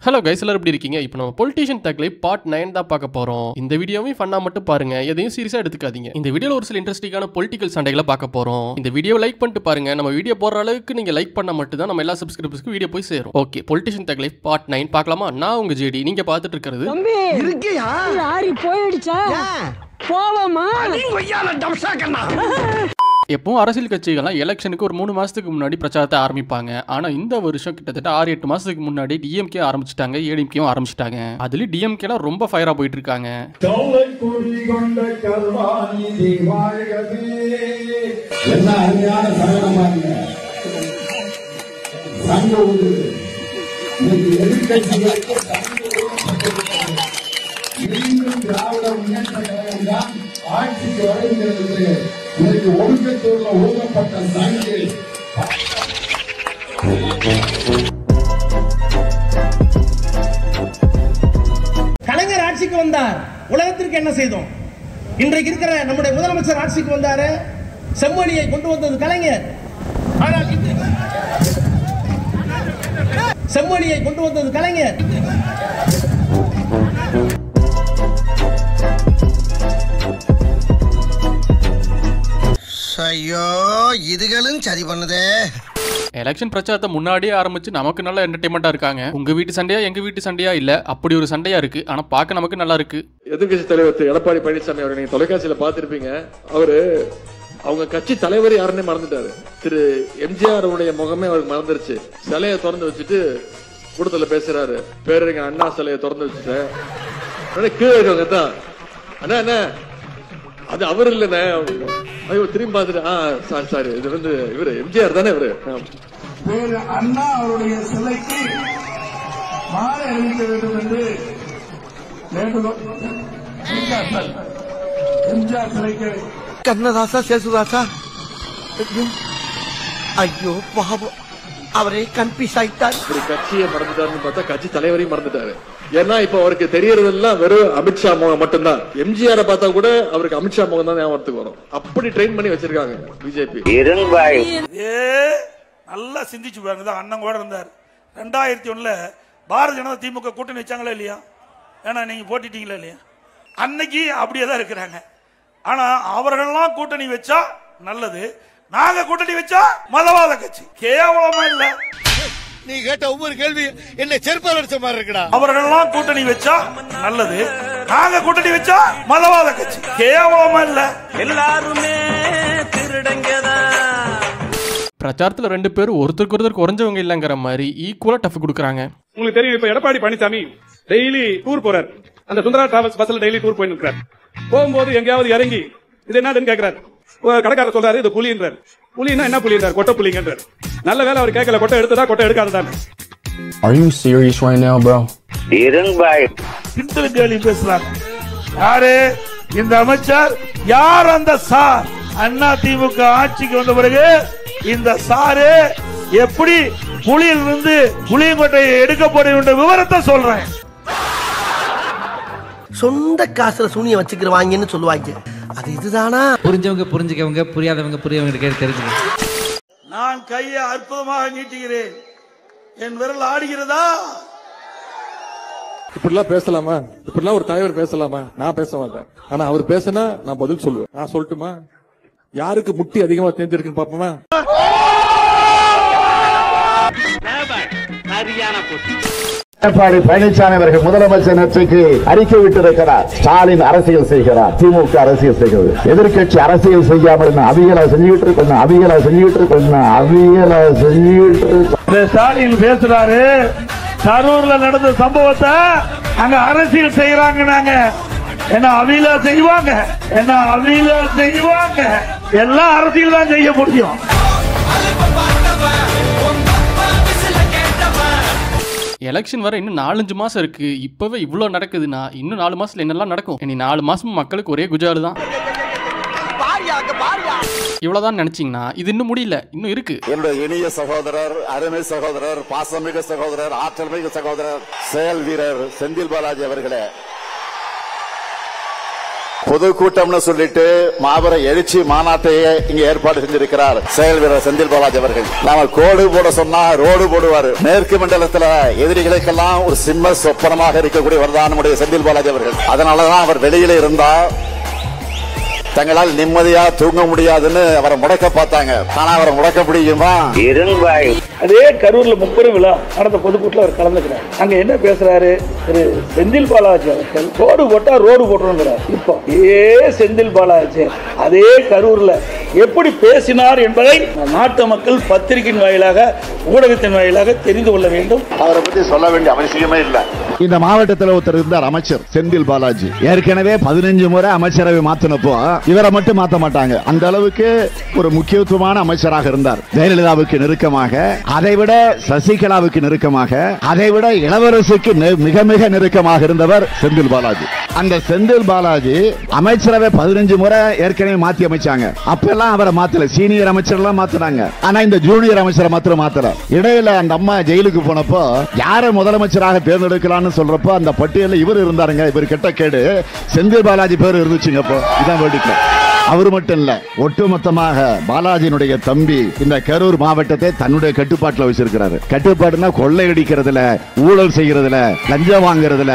Hello guys, எல்லாரும் எப்படி இருக்கீங்க? இப்போ நம்ம பொலிட்டிஷியன் தக்லை பார்ட் 9 தான் பார்க்க போறோம். இந்த வீடியோவையும் ஃபன்னா மட்டும் பாருங்க, எதையும் சீரியஸா எடுத்துக்காதீங்க. இந்த வீடியோல ஒரு சில இன்ட்ரெஸ்டிங்கான பொலிட்டிக்கல் சண்டைகளை பார்க்க போறோம். இந்த வீடியோ லைக் பண்ணிட்டு பாருங்க. நம்ம வீடியோ போடுற அளவுக்கு நீங்க லைக் பண்ணா மட்டும் தான் நம்ம எல்லா சப்ஸ்கிரைபர்ஸ்க்கு வீடியோ போய் சேரும். ஓகே, பொலிட்டிஷியன் தக்லை பார்ட் 9 பார்க்கலாமா? நான் உங்க ஜேடி, நீங்க பார்த்துட்டு இருக்கிறது தம்பி இருக்கியா? லாரி போயிடுச்சா? போவோமா? எப்பவும் அரசியல் கட்சிகள்லாம் எலெக்ஷனுக்கு ஒரு 3 மாசத்துக்கு முன்னாடி பிரச்சாரத்தை ஆரம்பிப்பாங்க. ஆனா இந்த வருஷம் கிட்டத்தட்ட 6-8 மாசத்துக்கு முன்னாடி டிஎம்கே ஆரம்பிச்சிட்டாங்க, ஏடிஎம்கேவும் ஆரம்பிச்சிட்டாங்க. அதுலயும் டிஎம்கேலாம் ரொம்ப ஃபயரா போயிட்டு இருக்காங்க. ஆட்சிக்கு வருகிறது. இன்னைக்கு ஒடுக்கத்தூர்ல ஊதப்பட்ட சங்கி கலைஞர் ஆட்சிக்கு வந்தார், உலகத்திற்கு என்ன செய்தோம்? இன்றைக்கு இருக்கிற நம்முடைய முதலமைச்சர் ஆட்சிக்கு வந்தாரு, செம்மொழியை கொண்டு வந்தது கலைஞர். ஆனால் செம்மொழியை கொண்டு வந்தது கலைஞர். ஐயோ, இதுகளும் சரி பண்ணுதே. எலெக்ஷன் பிரச்சாரத்தை முன்னாடியே ஆரம்பிச்சு நமக்கு நல்ல என்டர்டைன்மெண்டா இருக்காங்க. உங்க வீட்டு சண்டையா எங்க வீட்டு சண்டையா இல்ல, அப்படி ஒரு சண்டையா இருக்கு. ஆனா பார்க்க நமக்கு நல்லா இருக்கு. எதிர்கட்சி தலைவர் திரு எடப்பாடி பழனிசாமி அவரை நீங்க தொலைக்காட்சியில பாத்திருப்பீங்க. அவரு அவங்க கட்சி தலைவர் யாருன்னே மறந்துட்டாரு. திரு எம்ஜிஆர் உடைய முகமே அவருக்கு மறந்துருச்சு. சிலையை திறந்து வச்சுட்டு கூட்டத்துல பேசுறாரு. பேருங்க அண்ணா சிலையை திறந்து வச்சுட்டேன். கீழே இருக்கவங்க தான் அண்ணா என்ன அது அவர் இல்லண்ணே. ஐயோ, திரும்பி பார்த்துட்டு சாரி இது வந்து இவரு எம்ஜிஆர் தானே இவரு. வேறு அண்ணா அவருடைய சிலைக்கு மாலை அணிவிக்க வேண்டும் என்று எம்ஜிஆர் சிலைக்கு கண்ணதாசா சேசுதாசா. ஐயோ பாவம், அவரே கன்ஃபியூஸ் ஆயிட்டார். கட்சியை மறந்துட்டாருன்னு பார்த்தா கட்சி தலைவரையும் மறந்துட்டாரு. ஏன்னா இப்ப அவருக்கு தெரியறதெல்லாம் வெறும் அமித்ஷா முகம் மட்டும்தான். எம்ஜிஆரை பார்த்தா கூட அவருக்கு அமித்ஷா முகம் தான் ஞாபகத்துக்கு வரும். அப்படி ட்ரெயின் பண்ணி வச்சிருக்காங்க பிஜேபி. நல்லா சிந்திச்சு பாருங்க. அண்ணன் கூட இருந்தார் 2001 பாரதிய ஜனதா திமுக கூட்டணி வச்சாங்களா இல்லையா? ஏன்னா நீங்க போட்டிட்டீங்களா இல்லையா? அன்னைக்கு அப்படியே தான் இருக்கிறாங்க. ஆனா அவர்கள்லாம் கூட்டணி வச்சா நல்லது, நாங்க கூட்டணி வச்சா மதவாத கட்சி. கேவலமா இல்ல? நீ கேட்ட ஒவ்வொரு கேள்வி என்ன செருப்பால் அடிச்ச மாதிரி இருக்குடா. அவர்கள்லாம் கூட்டணி வச்சா நல்லது, நாங்க கூட்டணி வச்சா மதவாத கட்சி. கேவலமா இல்ல? எல்லாருமே திருடங்கதான். பிரச்சாரத்துல 2 பேரும் ஒருத்தருக்கு ஒருத்தர் குறைஞ்சவங்க இல்லங்கிற மாதிரி ஈக்குவலா டஃப் கொடுக்குறாங்க. உங்களுக்கு தெரியும், இப்ப எடப்பாடி பழனிசாமி டெய்லி டூர் போறாரு. அந்த சுந்தரா டிராவல்ஸ் பஸ்ல டெய்லி டூர் போயிட்டு இருக்காரு. போகும்போது எங்கேயாவது இறங்கி இது என்னதுன்னு கேட்கிறாரு. கடைக்காரர் சொல்றாரு இது புலின்றார். புலின்னா என்ன புலின்றார்? கொட்டை புலிங்கன்றார். நல்ல வேலை அவர் கேட்கல, கொட்டை எடுத்ததா கொட்டை எடுக்காததான். Are you serious right now, bro? இந்த கேள்வி பேசுறாங்க. யாரு இந்த அமைச்சர்? யார் அந்த சார்? அண்ணா திமுக ஆட்சிக்கு வந்த பிறகு இந்த சாரு எப்படி புலியிலிருந்து புளியங்கொட்டையை எடுக்க போற விவரத்தை சொல்றேன். சொந்த காசுல சூனிய வச்சுக்கிறவாங்கன்னு சொல்லுவாங்க. அது இதுதானா? புரிஞ்சவங்க புரிஞ்சுக்கவங்க, புரியாதவங்க புரியவங்க தெரிஞ்சுக்க. நான் கையை அற்புதமாக நீட்டுகிறேன். என் விரல் ஆடுகிறதா? இப்படிலாம் பேசலாமா? இப்படிலாம் ஒரு தலைவர் பேசலாமா? நான் பேச மாட்டேன். ஆனா அவர் பேசினா நான் பதில் சொல்லுவேன். நான் சொல்லட்டுமா? யாருக்கு முட்டி அதிகமா தேர்ந்திருக்குன்னு பாப்போமா? எடப்பாடி பழனிசாமி அவர்கள் முதலமைச்சர் நேற்றுக்கு அறிக்கை விட்டிருக்கிறார். ஸ்டாலின் அரசியல் செய்கிறார், திமுக அரசியல் செய்கிறது. எதிர்கட்சி அரசியல் செய்யாமல் அவியலா செஞ்சுக்கிட்டு இருக்கு. ஸ்டாலின் பேசுறாரு, கரூர்ல நடந்த சம்பவத்தை அங்க அரசியல் செய்யறாங்க. நாங்க என்ன அவியலா செய்வாங்க? எல்லாம் அரசியல் தான் செய்ய முடியும். எலெக்ஷன் வர இன்னும் 4-5 மாசம் இருக்கு. இப்பவே இவ்வளவு நடக்குதுன்னா இன்னும் 4 மாசத்துல என்னெல்லாம் நடக்கும்? இனி 4 மாசமும் மக்களுக்கு ஒரே குஜாலு தான். இவ்வளவுதான் நினைச்சீங்கன்னா இது இன்னும் முடியல, இன்னும் இருக்கு. என்னுடைய இனிய சகோதரர், அருமை சகோதரர், பாசமிகு சகோதரர், ஆற்றல் மிகு சகோதரர், செயல் வீரர் செந்தில் பாலாஜி அவர்களே, பொதுக்கூட்டம்னு சொல்லிட்டு மாபெரும் எழுச்சி மாநாட்டையே இங்க ஏற்பாடு செஞ்சிருக்கிறார் செயல் வீரர் செந்தில் பாலாஜி அவர்கள். நாம கோடு போட சொன்னா ரோடு போடுவார். மேற்கு மண்டலத்தில் எதிரிகளுக்கெல்லாம் ஒரு சிம்ம சொப்பனமாக இருக்கக்கூடியவர் தான் நம்முடைய செந்தில் பாலாஜி அவர்கள். அதனாலதான் அவர் வெளியில இருந்தா தங்களால் நிம்மதியா தூங்க முடியாதுன்னு அவரை முடக்க பார்த்தாங்க. ஆனா அவரை முடக்க முடியுமா? அதே கரூர்ல 30 விழா நடந்த பொதுக்கூட்டில் அவர் கலந்துக்கிறார். அங்க என்ன பேசுறாரு திரு செந்தில் பாலாஜி அவர்கள்? ரோடு போட்டா ரோடு போட்டுருங்கிறார். இப்போ செந்தில் பாலாஜி அதே கரூர்ல எப்படி பேசினார் என்பதை நாட்டு மக்கள் பத்திரிகையின் வாயிலாக ஊடகத்தின் வாயிலாக தெரிந்து கொள்ள வேண்டும். அவரை பத்தி சொல்ல வேண்டிய அவசியமே இல்லை. இந்த மாவட்டத்தில் ஒருத்தர் இருந்தார், அமைச்சர் செந்தில் பாலாஜி. ஏற்கனவே 15 முறை அமைச்சரவை மாத்தினப்போ இவரை மட்டும் மாத்த மாட்டாங்க. அந்த அளவுக்கு ஒரு முக்கியத்துவமான அமைச்சராக இருந்தார். ஜெயலலிதாவுக்கு நெருக்கமாக, அதைவிட சசிகலாவுக்கு நெருக்கமாக, அதைவிட இளவரசுக்கு மிக மிக நெருக்கமாக இருந்தவர் செந்தில் பாலாஜி. அந்த செந்தில் பாலாஜி அமைச்சரவை 15 முறை ஏற்கனவே மாத்தி அமைச்சாங்க. அப்பெல்லாம் அவரை மாத்தல, சீனியர் அமைச்சர் எல்லாம் மாத்தினாங்க. ஆனா இந்த ஜூனியர் அமைச்சரை மாத்திரம் மாத்தல. இடையில அந்த அம்மா ஜெயிலுக்கு போனப்போ யாரை முதலமைச்சராக தேர்ந்தெடுக்கலாம்னு சொல்றப்போ அந்த பட்டியலில் இவர் இருந்தாருங்க. இவர் கெட்ட கேடு செந்தில் பாலாஜி பேர் இருந்துச்சுங்க. அப்போ இதான் வேடிக்கை. அவர் மட்டும் இல்ல, ஒட்டுமொத்தமாக பாலாஜியினுடைய தம்பி இந்த கரூர் மாவட்டத்தை தன்னுடைய கட்டுப்பாட்டில் வச்சிருக்கிறாரு. கட்டுப்பாடுனா கொள்ளையடிக்கிறதுல, ஊழல் செய்யறதுல, லஞ்சம் வாங்குறதுல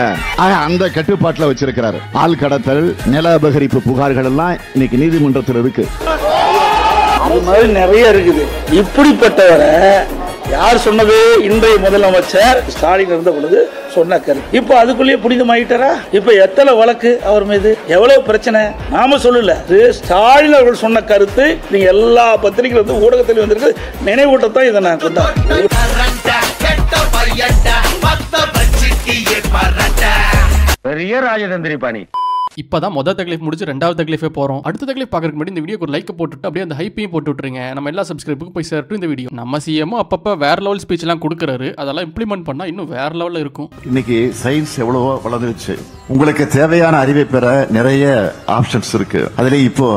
அந்த கட்டுப்பாட்டில் வச்சிருக்கிறாரு. ஆள் கடத்தல், நில அபகரிப்பு புகார்கள் எல்லாம் இன்னைக்கு நீதிமன்றத்தில் இருக்கு. அது மாதிரி நிறைய இருக்குது. இப்படிப்பட்டவரை யார் சொன்னது? இன்றைய முதலமைச்சர் ஸ்டாலின் இருந்த பொழுது சொன்ன கருத்து. இப்ப அதுக்குள்ளேயே புனிதமாயிட்டாரா? இப்ப எத்தனை வழக்கு அவர் மீது, எவ்வளவு பிரச்சனை? நாம சொல்லல, ஸ்டாலின் அவர்கள் சொன்ன கருத்து. நீங்க எல்லா பத்திரிகைகள் வந்து ஊடகத்தில் வந்திருக்கு. நினைவூட்டத்தான் இதை நான் கொண்டாடுறேன். பெரிய ராஜதந்திரி பாணி. இப்பதான் முதல் தக்லீஃப் முடிச்சு ரெண்டாவது தக்லீஃபே போறோம். அடுத்த தக்லீஃப் பார்க்கறதுக்கு முன்னாடி இந்த வீடியோக்கு ஒரு லைக் போட்டுட்டு அப்படியே அந்த ஹைப்பையும் போட்டு விட்டுருங்க. நம்ம எல்லா சப்ஸ்கிரைபுக்கும் போய் சேர்த்து இந்த வீடியோ. நம்ம சிஎம் அப்பப்ப வேற லெவல் ஸ்பீச் எல்லாம் கொடுக்கறாரு. அதெல்லாம் இம்ப்ளிமெண்ட் பண்ணா இன்னும் வேற லெவல்ல இருக்கும். இன்னைக்கு சயின்ஸ் எவ்வளவோ வளர்ந்துருச்சு. உங்களுக்கு தேவையான அறிவை பெற நிறைய ஆப்ஷன்ஸ் இருக்கு. அதுல இப்போ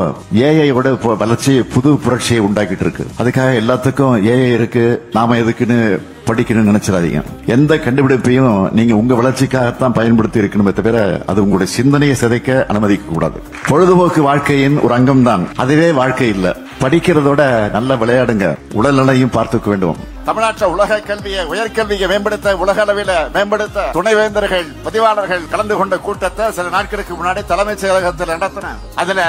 ஏஐயோட வளர்ச்சி புது புரட்சியை உண்டாக்கிட்டு இருக்கு. அதுக்காக எல்லாத்துக்கும் ஏஐ இருக்கு, நாம எதுக்குன்னு படிக்கணும்னு நினைச்சிடாதீங்க. எந்த கண்டுபிடிப்பையும் நீங்க உங்க வளர்ச்சிக்காகத்தான் பயன்படுத்தி இருக்கணுமே தவிர அது உங்களுடைய சிந்தனையை சிதைக்க அனுமதிக்க கூடாது. பொழுதுபோக்கு வாழ்க்கையின் ஒரு அங்கம் தான், அதுவே வாழ்க்கை இல்ல. படிக்கிறதோட நல்ல விளையாடுங்க, உடல் நலையும் பார்த்துக்க வேண்டும். தமிழ்நாட்டில் உலக கல்வியை, உயர்கல்வியை மேம்படுத்த, உலக அளவில் மேம்படுத்த துணைவேந்தர்கள், பதிவாளர்கள் கலந்து கொண்ட கூட்டத்தை சில நாட்களுக்கு முன்னாடி தலைமைச் செயலகத்தில் நடத்தின. அதுல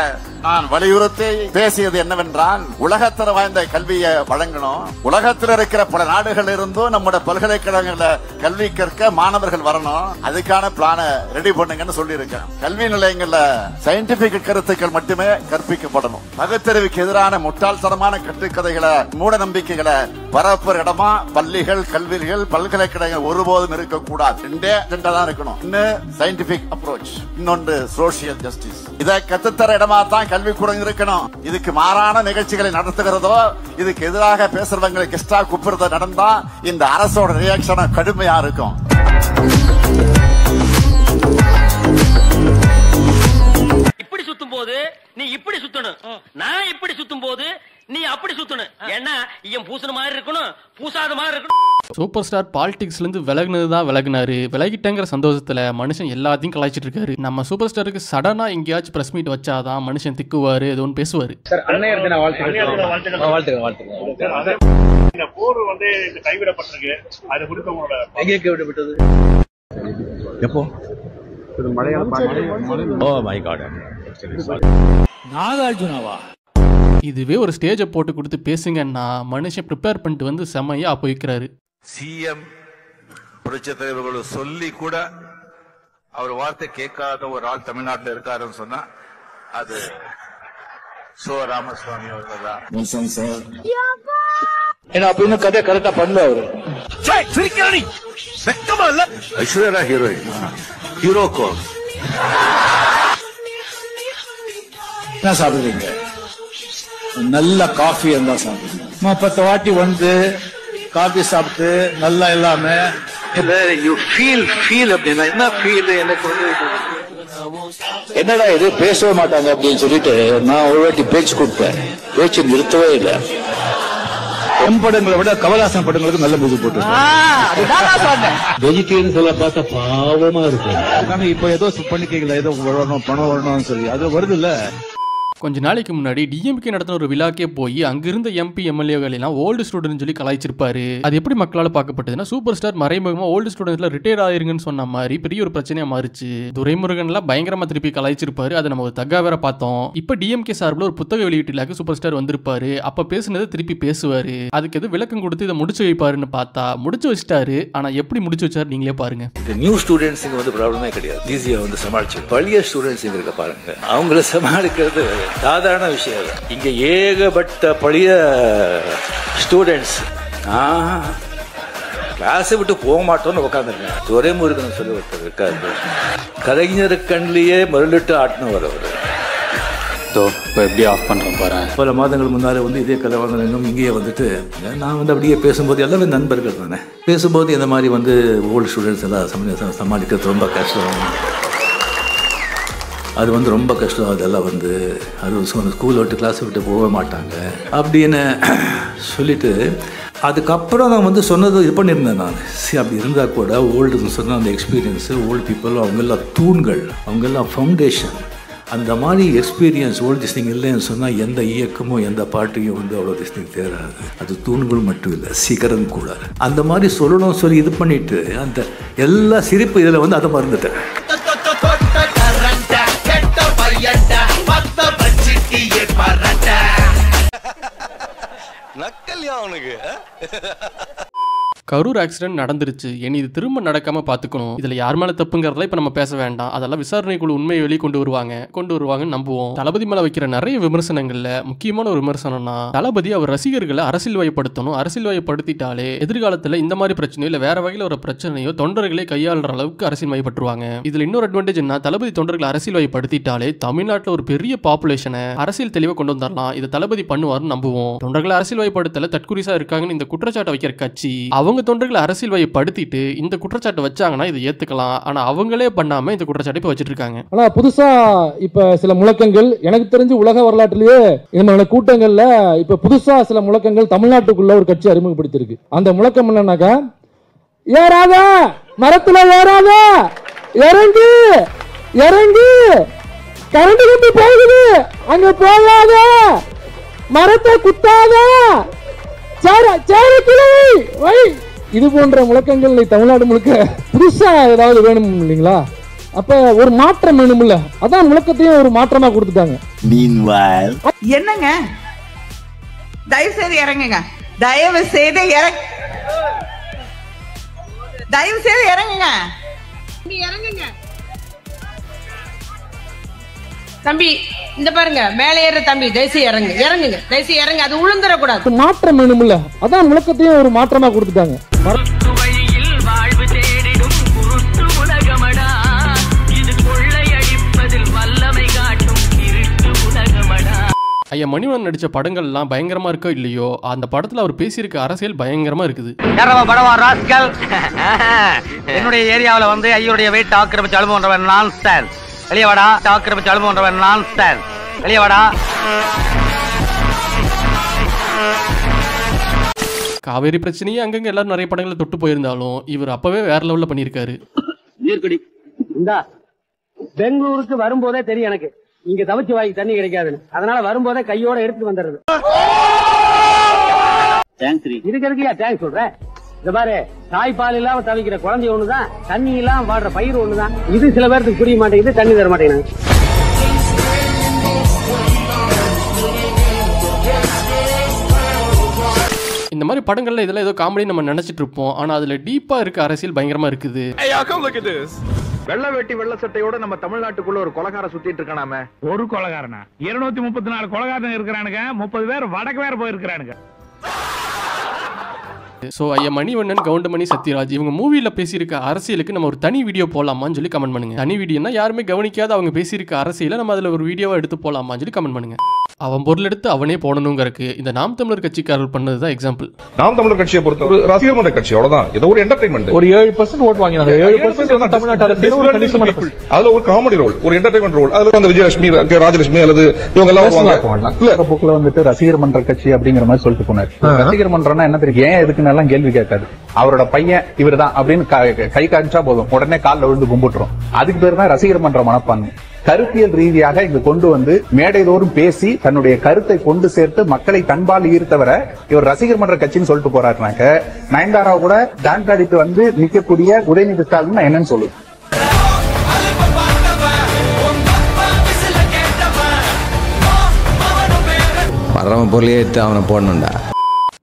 நான் வலியுறுத்தி பேசியது என்னவென்றால், உலகத்தர வாய்ந்த கல்வியை வழங்கணும். உலகத்தில் இருக்கிற பல நாடுகள் இருந்தும் நம்முடைய பல்கலைக்கழகங்கள கல்வி கற்க மாணவர்கள் வரணும். அதுக்கான பிளான ரெடி பண்ணுங்கன்னு சொல்லி இருக்கேன். கல்வி நிலையங்கள்ல சயின்டிபிக் கருத்துக்கள் மட்டுமே கற்பிக்கப்படணும். பகுத்தறிவுக்கு எதிரான முட்டாள்தனமான கட்டுக்கதைகளை, மூட நம்பிக்கைகளை பரப்புற இடமா பள்ளிகள், கல்விகள், பல்கலைக்கழகங்கள் ஒருபோதும் இருக்கக்கூடாது. ரெண்டே தான் இருக்கணும். சயின்டிபிக் அப்ரோச், இன்னொன்று சோசியல் ஜஸ்டிஸ். இதை கத்துத்தர இடமா தான் கல்விக்கூடம் இருக்கணும். இதுக்கு மாறான நிகழ்ச்சிகளை நடத்துகிறதோ, இதுக்கு எதிராக பேசுறவங்களை கெஸ்டா கூப்பிடுறத நடந்தா இந்த அரசோட ரியாக்ஷன் கடுமையா இருக்கும். இப்படி சுத்தும் போது நீ இப்படி சுத்தணும், நான் இப்படி சுத்தும் போது நீ அப்படி சுத்தணும். ஏன்னா இவன் பூசன மாதிரி இருக்கணும், பூசாத மாதிரி இருக்கணும். சூப்பர் ஸ்டார் பாலிடிக்ஸ்ல இருந்து விலகுனதுதான் விலகுனாரு. விலகிட்டேங்கிற சந்தோஷத்துல மனுஷன் எல்லாத்தையும் கலாய்ச்சிட்டு இருக்காரு. நம்ம சூப்பர் ஸ்டாருக்கு சடனா எங்கேயாச்சும் பிரஸ் மீட் வச்சாதான் மனுஷன் திக்குவாரு, ஏதோ ஒன்று பேசுவாரு. இந்த போர் வந்து கைவிடப்பட்டிருக்கு. அது குறித்து உங்களோட எங்கே கைவிடப்பட்டது? எப்போ? நாகார்ஜுனாவா? இதுவே ஒரு ஸ்டேஜை போட்டு கொடுத்து பேசுங்கன்னா மனுஷன் ப்ரிப்பேர் பண்ணிட்டு வந்து செம்மையா போய்க்கிறாரு. சிஎம் புரட்சி தலைவர்கள் சொல்லி கூட அவர் வார்த்தை கேட்காத ஒரு ஆள் தமிழ்நாட்டில் இருக்காருன்னு சொன்னா அது சோ ராமசுவாமி அவர்கள் தான். ஏன்னா அப்படின்னு கதை கரெக்டா பண்ணல அவரு. வெக்கமா இல்ல? ஐஸ்வர்யா ஹீரோயின், ஹீரோ கோல் என்ன சாப்பிடுறீங்க? நல்ல காஃபி இருந்தா சாப்பிடுங்க. 10 வாட்டி வந்து காஃபி சாப்பிட்டு நல்லா எல்லாமே யூ ஃபீல் அப்படின்னா என்ன ஃபீல்? எனக்கு வந்து என்னடா இது பேசவே மாட்டாங்க அப்படின்னு சொல்லிட்டு நான் ஒரு வாட்டி பேச்சு கொடுத்தேன். பேச்சு நிறுத்தவே இல்லை. படங்களை விட கமலஹாசன் படங்களுக்கு நல்ல புக்கு போட்டு வெஜிடேரியன் சொல்ல பார்த்தா பாவமா இருக்கு. இப்ப ஏதோ பண்ணிக்கல, ஏதோ வரணும் பணம் வரணும்னு சொல்லி அது வருது இல்ல. கொஞ்ச நாளைக்கு முன்னாடி டிஎம்கே நடத்தின ஒரு விழாக்கே போய் அங்கிருந்த எம்பி எம்எல்ஏகள் எல்லாம் ஓல்டு ஸ்டூடெண்ட் சொல்லி கலாய்ச்சிருப்பாரு. அது எப்படி மக்களால் பார்க்கப்பட்டதுன்னா, சூப்பர் ஸ்டார் மறைமுகமா ஓல்டு ஸ்டூடெண்ட்ல ரிட்டையர் ஆயிருங்கன்னு சொன்ன மாதிரி பெரிய ஒரு பிரச்சனையா மாறிச்சு. துரைமுருகன்லாம் பயங்கரமா திருப்பி கலாய்ச்சிருப்பாரு. அதை நம்ம ஒரு தக்கா வேற பார்த்தோம். இப்ப டிஎம்கே சார்பில் ஒரு புத்தக வெளியீட்டுலாக்கு சூப்பர் ஸ்டார் வந்திருப்பாரு. அப்ப பேசுனதை திருப்பி பேசுவாரு. அதுக்கு எது விளக்கம் கொடுத்து இதை முடிச்சு வைப்பாருன்னு பார்த்தா முடிச்சு வச்சிட்டாரு. ஆனா எப்படி முடிச்சு வச்சாரு நீங்களே பாருங்க. நியூ ஸ்டூடெண்ட்ஸுக்கு வந்து ப்ராப்ளமே கிடையாது, ஈஸியா வந்து சமாளிச்சு. பழைய ஸ்டூடெண்ட்ஸ் இருக்க பாருங்க, அவங்கள சமாளிக்கிறது சாதாரண விஷயம் இல்லை. இங்க ஏகப்பட்ட பழைய ஸ்டூடெண்ட்ஸ் கிளாஸை விட்டு போக மாட்டோம்னு உட்காந்துருக்கேன். துரைமுருகன் சொல்லி ஒருத்தர் இருக்காரு, கலைஞர் கண்ணிலேயே மருளிட்டு ஆட்டினவர் அவர். எப்படி ஆஃப் பண்றோம் பாரு. பல மாதங்கள் முன்னாலே வந்து இதே கலைவாணரும் இங்கேயே வந்துட்டு நான் வந்து அப்படியே பேசும்போது எல்லாமே நண்பர்கள் தானே, பேசும்போது இந்த மாதிரி வந்து ஓல்டு ஸ்டூடெண்ட்ஸ் எல்லாம் சமாளிக்கிறது ரொம்ப கஷ்டம், அது வந்து ரொம்ப கஷ்டம், அதெல்லாம் வந்து அது ஸ்கூல் விட்டு கிளாஸ் விட்டு போக மாட்டாங்க அப்படின்னு சொல்லிட்டு அதுக்கப்புறம் நான் வந்து சொன்னது இது பண்ணியிருந்தேன். நான் அப்படி இருந்தால் கூட ஓல்டுன்னு சொன்னால் அந்த எக்ஸ்பீரியன்ஸு ஓல்டு பீப்புள் அவங்கெல்லாம் தூண்கள், அவங்கெல்லாம் ஃபவுண்டேஷன். அந்த மாதிரி எக்ஸ்பீரியன்ஸ் ஓல்டு திஸ்டிங் இல்லைன்னு சொன்னால் எந்த இயக்கமும் எந்த பாட்டையும் வந்து அவ்வளோ திஸ்டிங் தேராது. அது தூண்கள் மட்டும் இல்லை, சிகரம் கூட. அந்த மாதிரி சொல்லணும் சொல்லி இது பண்ணிட்டு அந்த எல்லா சிரிப்பு இதில் வந்து அதை மறந்துட்டேன். நக்கல்யா அவனுக்கு. கரூர் ஆக்சிடென்ட் நடந்துருச்சு, இனி இது திரும்ப நடக்காம பாத்துக்கணும். இதுல யார் மேல தப்புங்கிறதுல இப்ப நம்ம பேச வேண்டாம். அதெல்லாம் விசாரணைக்குழு உண்மையை வெளியே கொண்டு வருவாங்கன்னு நம்புவோம். தளபதி மேல வைக்கிற நிறைய விமர்சனங்கள்ல முக்கியமான ஒரு விமர்சனம்னா, தளபதி அவர் ரசிகர்களை அரசியல் வயப்படுத்தணும். அரசியல் வயப்படுத்திட்டாலே எதிர்காலத்துல இந்த மாதிரி பிரச்சனையோ இல்ல வேற வகையில ஒரு பிரச்சனையோ தொண்டர்களை கையாளுற அளவுக்கு அரசியல் வயப்பட்டுருவாங்க. இதுல இன்னொரு அட்வான்டேஜ் என்ன, தளபதி தொண்டர்களை அரசியல் வயப்படுத்திட்டாலே தமிழ்நாட்டுல ஒரு பெரிய பாப்புலேஷனை அரசியல் தெளிவா கொண்டு வந்துடலாம். இதை தளபதி பண்ணுவாருன்னு நம்புவோம். தொண்டர்களை அரசியல் வயப்படுத்தல தற்குறிசா இருக்காங்கன்னு இந்த குற்றச்சாட்டை வைக்கிற கட்சி அவங்க தொண்டர்களை அரசியல் வயப்படுத்திட்டு இந்த குற்றச்சாட்டை வச்சாங்கன்னா இதை ஏத்துக்கலாம். ஆனா அவங்களே பண்ணாம இந்த குற்றச்சாட்டை இப்ப வச்சிட்டு இருக்காங்க. ஆனா புதுசா இப்ப சில முழக்கங்கள் எனக்கு தெரிஞ்சு உலக வரலாற்றிலேயே இந்த மாதிரி கூட்டங்கள்ல இப்ப புதுசா சில முழக்கங்கள் தமிழ்நாட்டுக்குள்ள ஒரு கட்சி அறிமுகப்படுத்திருக்கு. அந்த முழக்கம் என்னன்னாக்கா, ஏறாத மரத்துல ஏறாத, இறங்கு இறங்கு, கரண்ட் கம்பி போகுது அங்க போகாத, மரத்தை குத்தாத, இது போன்ற முழக்கங்கள் தமிழ்நாடு முழுக்க புதுசா ஏதாவது வேணும் இல்லைங்களா? அப்ப ஒரு மாற்றம் வேணும்ல, அதான் முழக்கத்தையும் ஒரு மாற்றமா கொடுத்துட்டாங்க. என்னங்க தயவு செய்து இறங்குங்க, தயவு செய்து இறங்குங்க, இறங்குங்க தம்பி. இந்த பாருங்க மேலே ஏற தம்பி, தயசி இறங்குங்க, தயசி இறங்க, அது உளுந்துடக்கூடாது. மாற்றம் வேணும்ல, அதான் முழக்கத்தையும் ஒரு மாற்றமா கொடுத்துட்டாங்க. ஐயா மணிவண்ணன் நடிச்ச படங்கள்லாம் பயங்கரமா இருக்கோ இல்லையோ, அந்த படத்துல அவர் பேசியிருக்க அரசியல் பயங்கரமா இருக்குது. என்னுடைய ஏரியாவில் வந்து ஐயோடைய வெயிட் ஆக்கிரமிச்சு அழுமன்றவன் நான்ஸ்டான்ஸ், வெளியவாடா ஆக்கிரமிச்சு அழுமன்றவன் நான்ஸ்டான்ஸ், வெளியவாடா. காவேரி பிரச்சனையே அங்கங்க எல்லாரும் நிறைய படங்களை தொட்டு போயிருந்தாலும் இவர் அப்பவே வேற லெவல்ல பண்ணிருக்காரு. பெங்களூருக்கு வரும்போதே தெரியும் எனக்கு இங்க தவிச்சு வாய்க்கு தண்ணி கிடைக்காதுன்னு, அதனால வரும்போதே கையோட எடுத்து வந்துடுறது. இதுக்கு தேங்க்ஸ் சொல்றேன். இந்த பாரு, தாய்ப்பால் இல்லாம தவிக்கிற குழந்தை ஒண்ணுதான், தண்ணி இல்லாம வாடுற பயிர் ஒண்ணுதான். இது சில பேருக்கு புரிய மாட்டேங்குது, தண்ணி தர மாட்டேங்குது. இந்த மாதிரி படங்கள்ல இதெல்லாம் ஏதோ காமெடி நம்ம நினைச்சிட்டு இருப்போம், ஆனா அதுல டீப்பா இருக்க அரசியல் பயங்கரமா இருக்குது. வெள்ள வேட்டி வெள்ள சட்டையோட நம்ம தமிழ்நாட்டுக்குள்ள ஒரு கொலகார சுத்திட்டு இருக்கானாம. ஒரு கொலகாரனா 234 கொலகாரன் இருக்கிறானுங்க, 30 பேர் வடக்கு வேற போயிருக்கிறானுங்க. சோ ஐயா மணிவண்ணன், கவுண்டமணி, சத்யராஜ் இவங்க மூவில பேசியிருக்க அரசியலுக்கு நம்ம ஒரு தனி வீடியோ போலாமான்னு சொல்லி கமெண்ட் பண்ணுங்க. தனி வீடியோனா யாருமே கவனிக்காத அவங்க பேசியிருக்க அரசியலை நம்ம அதுல ஒரு வீடியோவா எடுத்து போலாமான்னு சொல்லி கமெண்ட் பண்ணுங்க. அவன் பொருள் எடுத்து அவனே போடணுங்கிறதுக்கு இந்த நாம் தமிழர் கட்சிக்காரர்கள் பண்ணதுதான் எக்ஸாம்பிள். நாம் தமிழர் கட்சியை பொறுத்த ஒரு ரசிகர் மன்ற கட்சி, அவ்வளவுதான். ஏதோ ஒரு என்டர்டைன்மெண்ட். ஒரு 7% ஓட் வாங்கினாங்க. 7% தமிழ்நாட்டுல அதுல ஒரு காமெடி ரோல், ஒரு என்டர்டைன்மெண்ட் ரோல். அதுல அந்த விஜயலட்சுமி, ராஜலட்சுமி அல்லது இவங்க எல்லாம் வருவாங்க. போக்குல வந்துட்டு ரசிகர் மன்ற கட்சி அப்படிங்கிற மாதிரி சொல்லிட்டு போனாரு. ரசிகர் மன்றம்னா என்ன தெரியும், ஏன் எதுக்குன்னு எல்லாம் கேள்வி கேட்காது. அவரோட பையன் இவர்தான் அப்படின்னு கை காமிச்சா போதும், உடனே காலில் விழுந்து கும்பிட்டுரும். அதுக்கு பேர் தான் ரசிகர் மன்ற மனப்பான்மை. கருத்தியல் ரீதியாக இங்க கொண்டு வந்து மேடைதோறும் பேசி தன்னுடைய கருத்தை கொண்டு சேர்த்து மக்களை தன்பால் ஈர்த்தவர இவர் ரசிகர் மன்ற கட்சின்னு சொல்லிட்டு போறாருனாக்க, நயன்தாரா கூட டான்ஸ் ஆடிட்டு வந்து நிக்கக்கூடிய உதயநிதி ஸ்டாலின் என்னன்னு சொல்லுது. வர்றவன் பொருளையே எடுத்து அவனை போடணும்டா.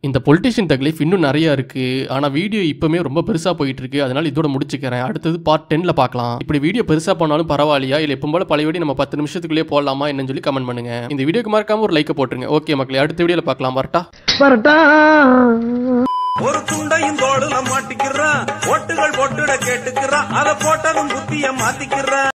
இந்த பொலிட்டிஷியன் தக்லைஃப் இன்னும் நிறைய இருக்கு. ஆனா வீடியோ இப்பவுமே ரொம்ப பெருசா போயிட்டு இருக்கு. அதனால இதோட முடிச்சுக்கிறேன். அடுத்தது பார்ட் 10ல பார்க்கலாம். இப்படி வீடியோ பெருசா போனாலும் பரவாயில்லையா, இல்ல எப்பவும் போல பழைய வீடியோ நம்ம 10 நிமிஷத்துக்குள்ளே போடலாமா என்னன்னு சொல்லி கமெண்ட் பண்ணுங்க. இந்த வீடியோக்கு மறக்காம ஒரு லைக் போட்டுருங்க. ஓகே மக்களே, அடுத்த வீடியோல பார்க்கலாம். வரட்டா. ஒரு துண்டையும் தோடுல மாட்டிக்கிறான், ஓட்டுகள் போட்டுட கேட்டுக்கிறான், அதை போட்டதும் புத்திய மாத்திக்கிறான்.